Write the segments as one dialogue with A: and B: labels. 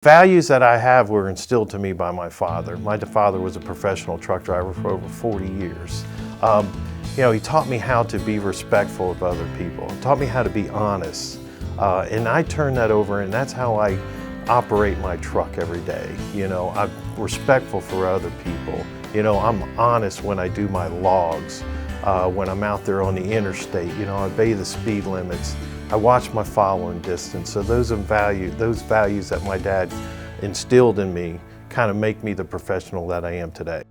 A: Values that I have were instilled to me by my father. My father was a professional truck driver for over 40 years. He taught me how to be respectful of other people. He taught me how to be honest. And I turned that over, and that's how I operate my truck every day. I'm respectful for other people. I'm honest when I do my logs. When I'm out there on the interstate, I obey the speed limits. I watch my following distance. So those values that my dad instilled in me kind of make me the professional that I am today.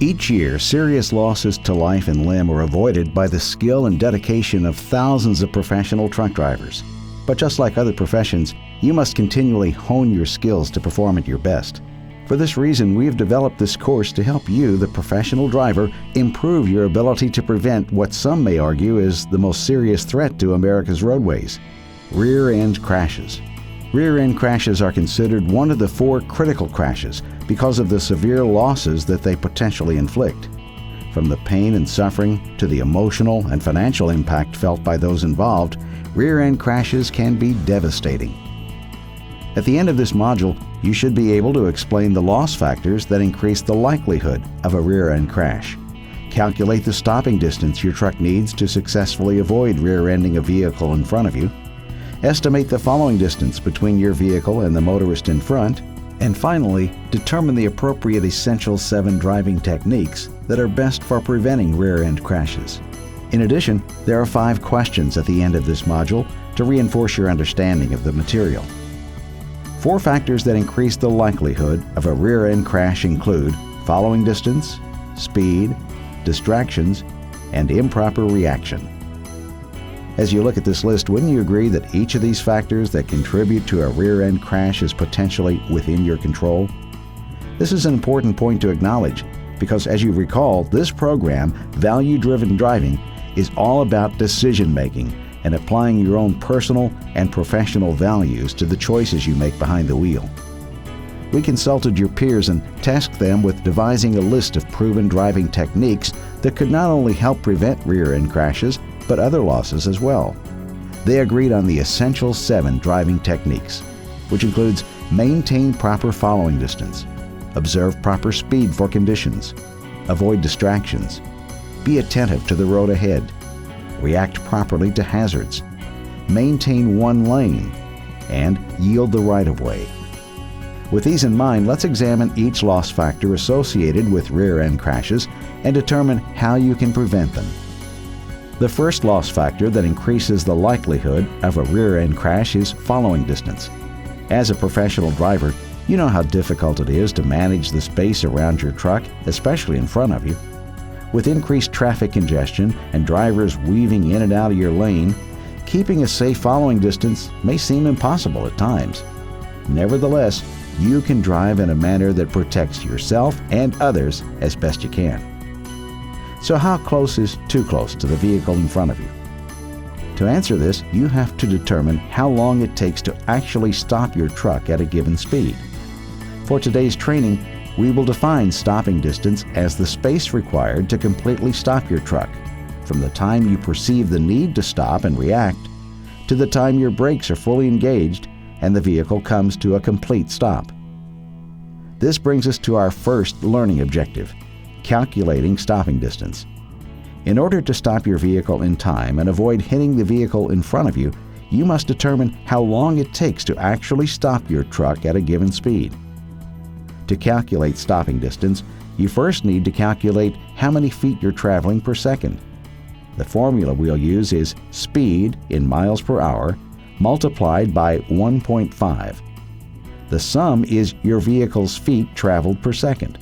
B: Each year, serious losses to life and limb are avoided by the skill and dedication of thousands of professional truck drivers. But just like other professions, you must continually hone your skills to perform at your best. For this reason, we have developed this course to help you, the professional driver, improve your ability to prevent what some may argue is the most serious threat to America's roadways: rear-end crashes. Rear-end crashes are considered one of the 4 critical crashes because of the severe losses that they potentially inflict. From the pain and suffering to the emotional and financial impact felt by those involved, rear-end crashes can be devastating. At the end of this module, you should be able to explain the loss factors that increase the likelihood of a rear-end crash, calculate the stopping distance your truck needs to successfully avoid rear-ending a vehicle in front of you, estimate the following distance between your vehicle and the motorist in front, and finally, determine the appropriate Essential 7 driving techniques that are best for preventing rear-end crashes. In addition, there are 5 questions at the end of this module to reinforce your understanding of the material. 4 factors that increase the likelihood of a rear-end crash include following distance, speed, distractions, and improper reaction. As you look at this list, wouldn't you agree that each of these factors that contribute to a rear-end crash is potentially within your control? This is an important point to acknowledge because, as you recall, this program, Value-Driven Driving, is all about decision-making and applying your own personal and professional values to the choices you make behind the wheel. We consulted your peers and tasked them with devising a list of proven driving techniques that could not only help prevent rear-end crashes, but other losses as well. They agreed on the Essential 7 driving techniques, which includes maintain proper following distance, observe proper speed for conditions, avoid distractions, be attentive to the road ahead, react properly to hazards, maintain one lane, and yield the right-of-way. With these in mind, let's examine each loss factor associated with rear-end crashes and determine how you can prevent them. The first loss factor that increases the likelihood of a rear-end crash is following distance. As a professional driver, you know how difficult it is to manage the space around your truck, especially in front of you. With increased traffic congestion and drivers weaving in and out of your lane, keeping a safe following distance may seem impossible at times. Nevertheless, you can drive in a manner that protects yourself and others as best you can. So how close is too close to the vehicle in front of you? To answer this, you have to determine how long it takes to actually stop your truck at a given speed. For today's training, we will define stopping distance as the space required to completely stop your truck, from the time you perceive the need to stop and react, to the time your brakes are fully engaged and the vehicle comes to a complete stop. This brings us to our first learning objective: calculating stopping distance. In order to stop your vehicle in time and avoid hitting the vehicle in front of you, you must determine how long it takes to actually stop your truck at a given speed. To calculate stopping distance, you first need to calculate how many feet you're traveling per second. The formula we'll use is speed in miles per hour multiplied by 1.5. The sum is your vehicle's feet traveled per second.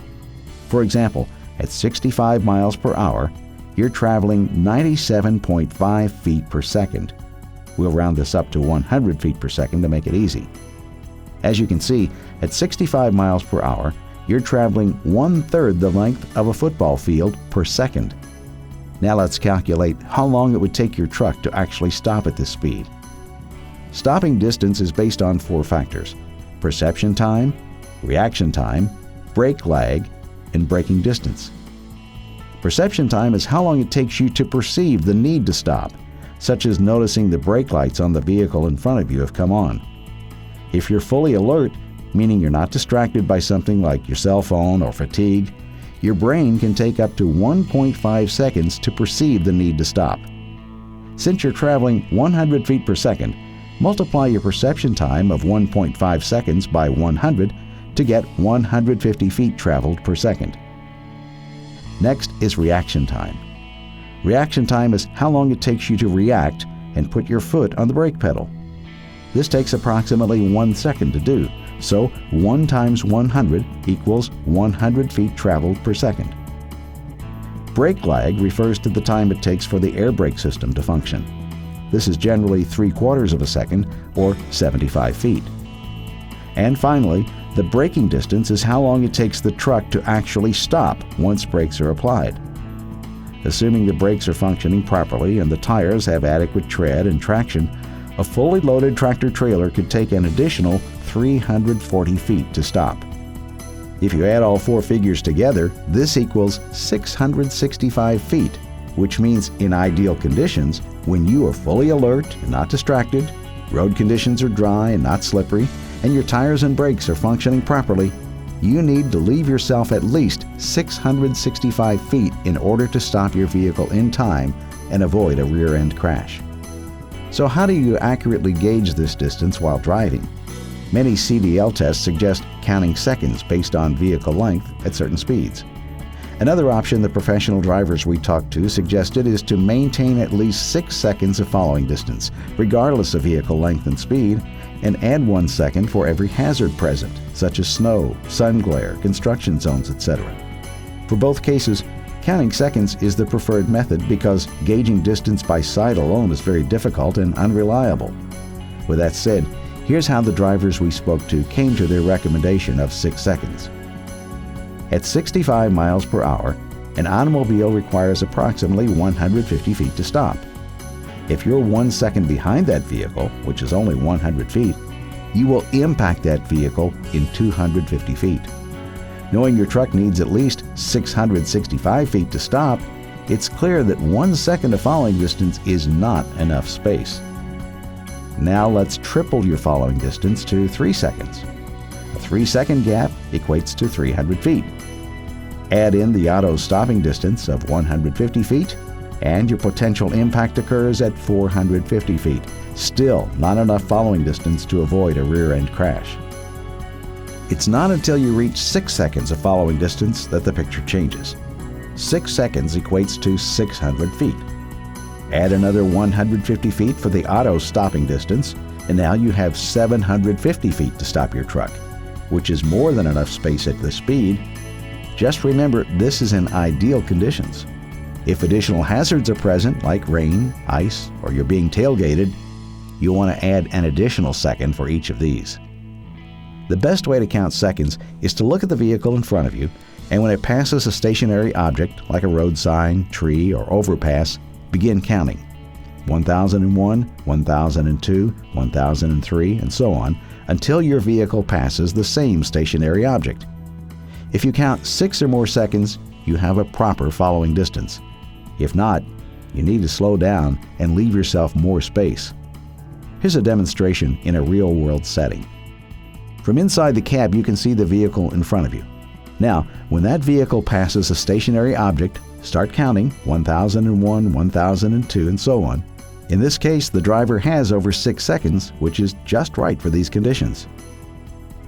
B: For example, at 65 miles per hour, you're traveling 97.5 feet per second. We'll round this up to 100 feet per second to make it easy. As you can see, at 65 miles per hour, you're traveling 1/3 the length of a football field per second. Now let's calculate how long it would take your truck to actually stop at this speed. Stopping distance is based on 4 factors: perception time, reaction time, brake lag, and braking distance. Perception time is how long it takes you to perceive the need to stop, such as noticing the brake lights on the vehicle in front of you have come on. If you're fully alert, meaning you're not distracted by something like your cell phone or fatigue, your brain can take up to 1.5 seconds to perceive the need to stop. Since you're traveling 100 feet per second, multiply your perception time of 1.5 seconds by 100 to get 150 feet traveled per second. Next is reaction time. Reaction time is how long it takes you to react and put your foot on the brake pedal. This takes approximately 1 second to do, so 1 times 100 equals 100 feet traveled per second. Brake lag refers to the time it takes for the air brake system to function. This is generally 3/4 of a second, or 75 feet. And finally, the braking distance is how long it takes the truck to actually stop once brakes are applied. Assuming the brakes are functioning properly and the tires have adequate tread and traction, a fully loaded tractor-trailer could take an additional 340 feet to stop. If you add all 4 figures together, this equals 665 feet, which means in ideal conditions, when you are fully alert and not distracted, road conditions are dry and not slippery, and your tires and brakes are functioning properly, you need to leave yourself at least 665 feet in order to stop your vehicle in time and avoid a rear-end crash. So how do you accurately gauge this distance while driving? Many CDL tests suggest counting seconds based on vehicle length at certain speeds. Another option the professional drivers we talked to suggested is to maintain at least 6 seconds of following distance, regardless of vehicle length and speed, and add 1 second for every hazard present, such as snow, sun glare, construction zones, etc. For both cases, counting seconds is the preferred method because gauging distance by sight alone is very difficult and unreliable. With that said, here's how the drivers we spoke to came to their recommendation of 6 seconds. At 65 miles per hour, an automobile requires approximately 150 feet to stop. If you're 1 second behind that vehicle, which is only 100 feet, you will impact that vehicle in 250 feet. Knowing your truck needs at least 665 feet to stop, it's clear that 1 second of following distance is not enough space. Now let's triple your following distance to 3 seconds. A 3-second gap equates to 300 feet. Add in the auto stopping distance of 150 feet, and your potential impact occurs at 450 feet. Still not enough following distance to avoid a rear-end crash. It's not until you reach 6 seconds of following distance that the picture changes. 6 seconds equates to 600 feet. Add another 150 feet for the auto stopping distance, and now you have 750 feet to stop your truck, which is more than enough space at this speed. Just remember, this is in ideal conditions. If additional hazards are present, like rain, ice, or you're being tailgated, you'll want to add an additional second for each of these. The best way to count seconds is to look at the vehicle in front of you, and when it passes a stationary object, like a road sign, tree, or overpass, begin counting. 1001, 1002, 1003, and so on, until your vehicle passes the same stationary object. If you count 6 or more seconds, you have a proper following distance. If not, you need to slow down and leave yourself more space. Here's a demonstration in a real-world setting. From inside the cab, you can see the vehicle in front of you. Now, when that vehicle passes a stationary object, start counting 1001, 1002, and so on. In this case, the driver has over 6 seconds, which is just right for these conditions.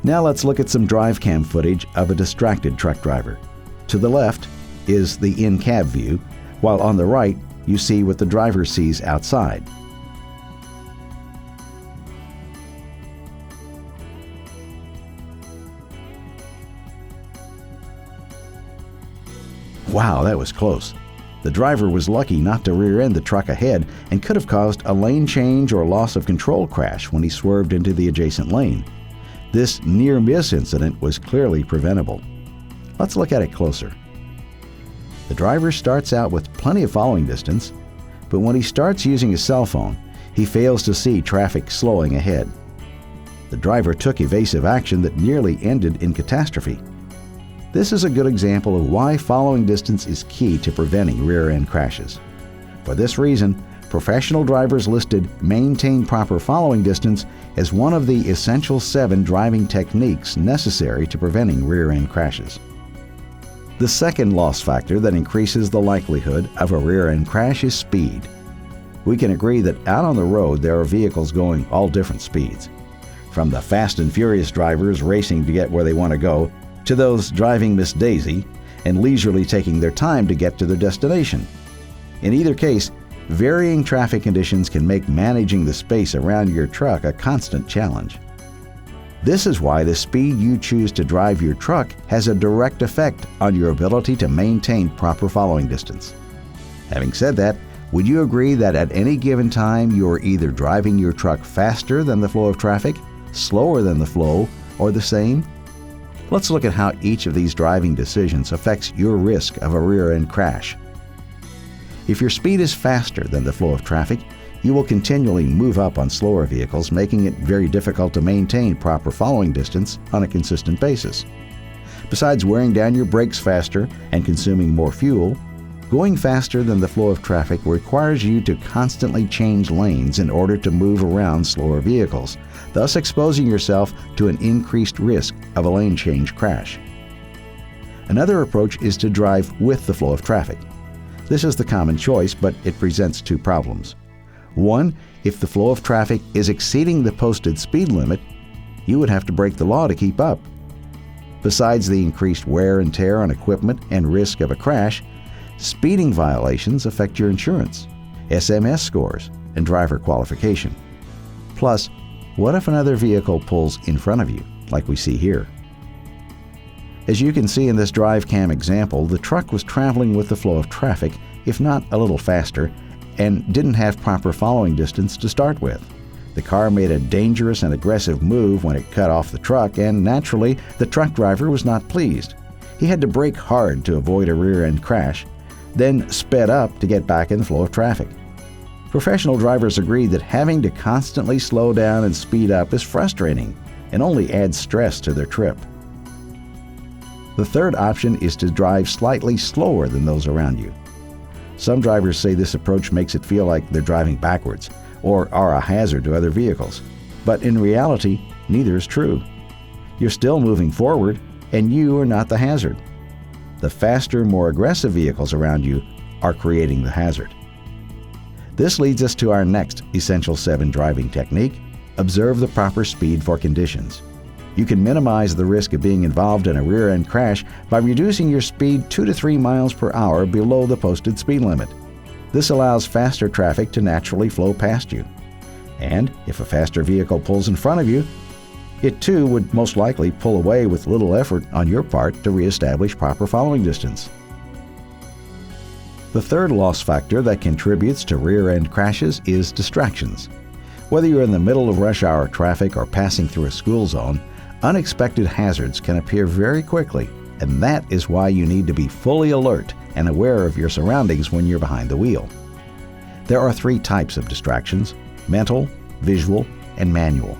B: Now let's look at some drive cam footage of a distracted truck driver. To the left is the in-cab view, while on the right you see what the driver sees outside. Wow, that was close. The driver was lucky not to rear-end the truck ahead and could have caused a lane change or loss of control crash when he swerved into the adjacent lane. This near-miss incident was clearly preventable. Let's look at it closer. The driver starts out with plenty of following distance, but when he starts using his cell phone, he fails to see traffic slowing ahead. The driver took evasive action that nearly ended in catastrophe. This is a good example of why following distance is key to preventing rear-end crashes. For this reason, professional drivers listed maintain proper following distance as one of the essential 7 driving techniques necessary to preventing rear-end crashes. The second loss factor that increases the likelihood of a rear-end crash is speed. We can agree that out on the road there are vehicles going all different speeds. From the fast and furious drivers racing to get where they want to go, to those driving Miss Daisy and leisurely taking their time to get to their destination. In either case, varying traffic conditions can make managing the space around your truck a constant challenge. This is why the speed you choose to drive your truck has a direct effect on your ability to maintain proper following distance. Having said that, would you agree that at any given time you are either driving your truck faster than the flow of traffic, slower than the flow, or the same? Let's look at how each of these driving decisions affects your risk of a rear-end crash. If your speed is faster than the flow of traffic, you will continually move up on slower vehicles, making it very difficult to maintain proper following distance on a consistent basis. Besides wearing down your brakes faster and consuming more fuel, going faster than the flow of traffic requires you to constantly change lanes in order to move around slower vehicles, thus exposing yourself to an increased risk of a lane change crash. Another approach is to drive with the flow of traffic. This is the common choice, but it presents 2 problems. One, if the flow of traffic is exceeding the posted speed limit, you would have to break the law to keep up. Besides the increased wear and tear on equipment and risk of a crash, speeding violations affect your insurance, SMS scores, and driver qualification. Plus, what if another vehicle pulls in front of you, like we see here? As you can see in this drive cam example, the truck was traveling with the flow of traffic, if not a little faster, and didn't have proper following distance to start with. The car made a dangerous and aggressive move when it cut off the truck, and naturally, the truck driver was not pleased. He had to brake hard to avoid a rear-end crash, then sped up to get back in the flow of traffic. Professional drivers agree that having to constantly slow down and speed up is frustrating and only adds stress to their trip. The third option is to drive slightly slower than those around you. Some drivers say this approach makes it feel like they're driving backwards or are a hazard to other vehicles. But in reality, neither is true. You're still moving forward, and you are not the hazard. The faster, more aggressive vehicles around you are creating the hazard. This leads us to our next Essential 7 driving technique: observe the proper speed for conditions. You can minimize the risk of being involved in a rear-end crash by reducing your speed 2 to 3 miles per hour below the posted speed limit. This allows faster traffic to naturally flow past you. And if a faster vehicle pulls in front of you, it too would most likely pull away with little effort on your part to reestablish proper following distance. The third loss factor that contributes to rear-end crashes is distractions. Whether you're in the middle of rush hour traffic or passing through a school zone, unexpected hazards can appear very quickly, and that is why you need to be fully alert and aware of your surroundings when you're behind the wheel. There are 3 types of distractions: mental, visual, and manual.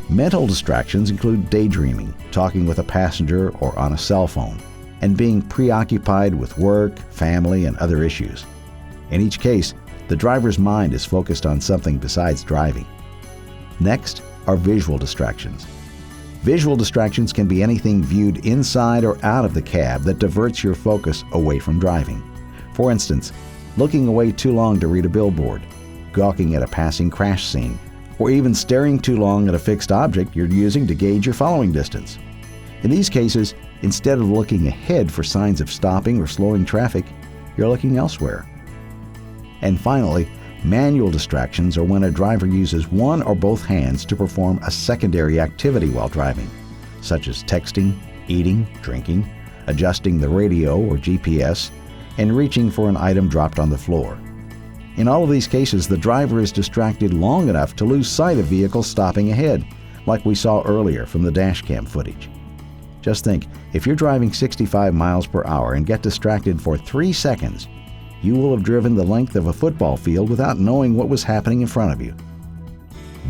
B: Mental distractions include daydreaming, talking with a passenger or on a cell phone, and being preoccupied with work, family, and other issues. In each case, the driver's mind is focused on something besides driving. Next are visual distractions. Visual distractions can be anything viewed inside or out of the cab that diverts your focus away from driving. For instance, looking away too long to read a billboard, gawking at a passing crash scene, or even staring too long at a fixed object you're using to gauge your following distance. In these cases, instead of looking ahead for signs of stopping or slowing traffic, you're looking elsewhere. And finally, manual distractions are when a driver uses one or both hands to perform a secondary activity while driving, such as texting, eating, drinking, adjusting the radio or GPS, and reaching for an item dropped on the floor. In all of these cases, the driver is distracted long enough to lose sight of vehicles stopping ahead, like we saw earlier from the dash cam footage. Just think, if you're driving 65 miles per hour and get distracted for 3 seconds, you will have driven the length of a football field without knowing what was happening in front of you.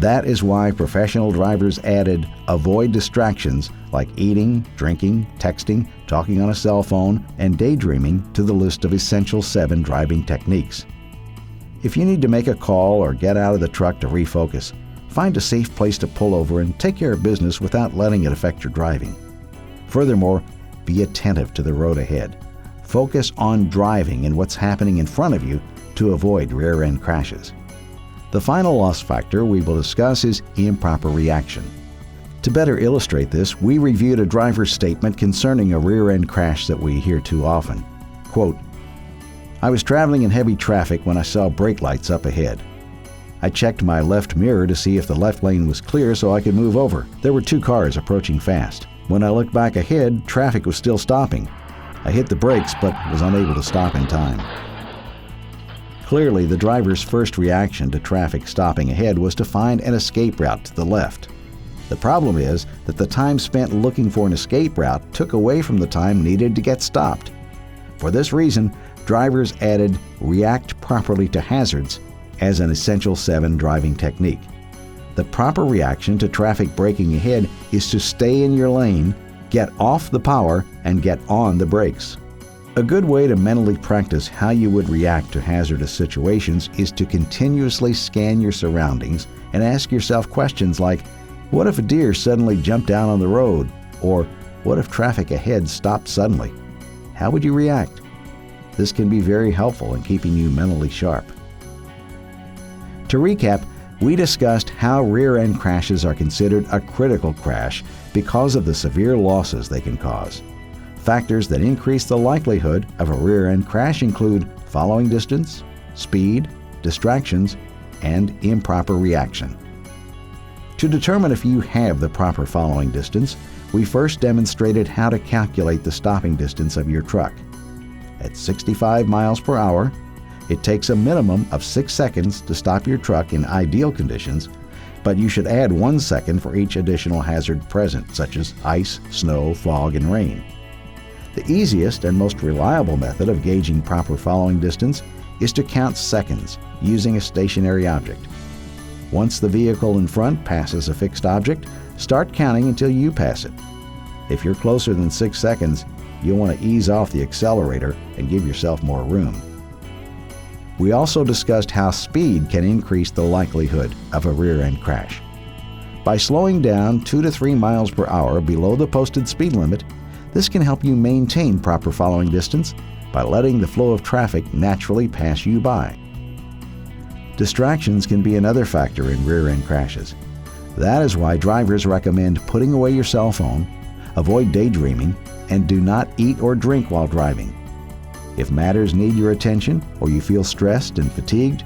B: That is why professional drivers added avoid distractions like eating, drinking, texting, talking on a cell phone, and daydreaming to the list of essential 7 driving techniques. If you need to make a call or get out of the truck to refocus, find a safe place to pull over and take care of business without letting it affect your driving. Furthermore, be attentive to the road ahead. Focus on driving and what's happening in front of you to avoid rear-end crashes. The final loss factor we will discuss is improper reaction. To better illustrate this, we reviewed a driver's statement concerning a rear-end crash that we hear too often. Quote, "I was traveling in heavy traffic when I saw brake lights up ahead. I checked my left mirror to see if the left lane was clear so I could move over. There were 2 cars approaching fast. When I looked back ahead, traffic was still stopping. I hit the brakes but was unable to stop in time." Clearly, the driver's first reaction to traffic stopping ahead was to find an escape route to the left. The problem is that the time spent looking for an escape route took away from the time needed to get stopped. For this reason, drivers added react properly to hazards as an essential 7 driving technique. The proper reaction to traffic braking ahead is to stay in your lane, get off the power, and get on the brakes. A good way to mentally practice how you would react to hazardous situations is to continuously scan your surroundings and ask yourself questions like, what if a deer suddenly jumped out on the road? Or what if traffic ahead stopped suddenly? How would you react? This can be very helpful in keeping you mentally sharp. To recap, we discussed how rear-end crashes are considered a critical crash because of the severe losses they can cause. Factors that increase the likelihood of a rear-end crash include following distance, speed, distractions, and improper reaction. To determine if you have the proper following distance, we first demonstrated how to calculate the stopping distance of your truck. At 65 miles per hour, it takes a minimum of 6 seconds to stop your truck in ideal conditions, but you should add 1 second for each additional hazard present, such as ice, snow, fog, and rain. The easiest and most reliable method of gauging proper following distance is to count seconds using a stationary object. Once the vehicle in front passes a fixed object, start counting until you pass it. If you're closer than 6 seconds, you'll want to ease off the accelerator and give yourself more room. We also discussed how speed can increase the likelihood of a rear-end crash. By slowing down 2 to 3 miles per hour below the posted speed limit, this can help you maintain proper following distance by letting the flow of traffic naturally pass you by. Distractions can be another factor in rear-end crashes. That is why drivers recommend putting away your cell phone, avoid daydreaming, and do not eat or drink while driving. If matters need your attention or you feel stressed and fatigued,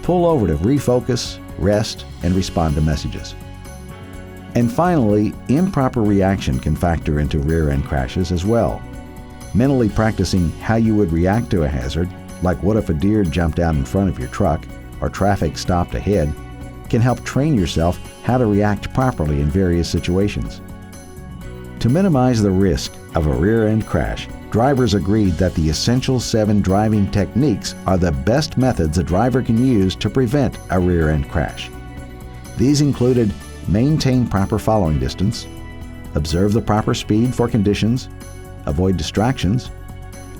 B: pull over to refocus, rest, and respond to messages. And finally, improper reaction can factor into rear-end crashes as well. Mentally practicing how you would react to a hazard, like what if a deer jumped out in front of your truck or traffic stopped ahead, can help train yourself how to react properly in various situations. To minimize the risk of a rear-end crash, drivers agreed that the essential 7 driving techniques are the best methods a driver can use to prevent a rear-end crash. These included maintain proper following distance, observe the proper speed for conditions, avoid distractions,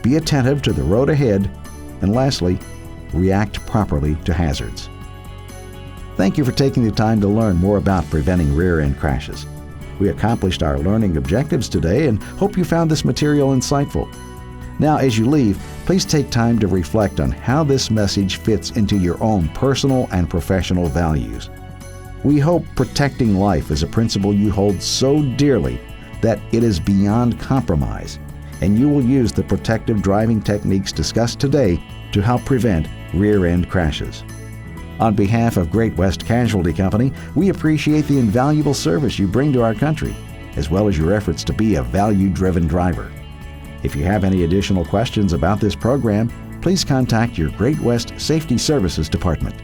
B: be attentive to the road ahead, and lastly, react properly to hazards. Thank you for taking the time to learn more about preventing rear-end crashes. We accomplished our learning objectives today and hope you found this material insightful. Now, as you leave, please take time to reflect on how this message fits into your own personal and professional values. We hope protecting life is a principle you hold so dearly that it is beyond compromise, and you will use the protective driving techniques discussed today to help prevent rear-end crashes. On behalf of Great West Casualty Company, we appreciate the invaluable service you bring to our country, as well as your efforts to be a value-driven driver. If you have any additional questions about this program, please contact your Great West Safety Services Department.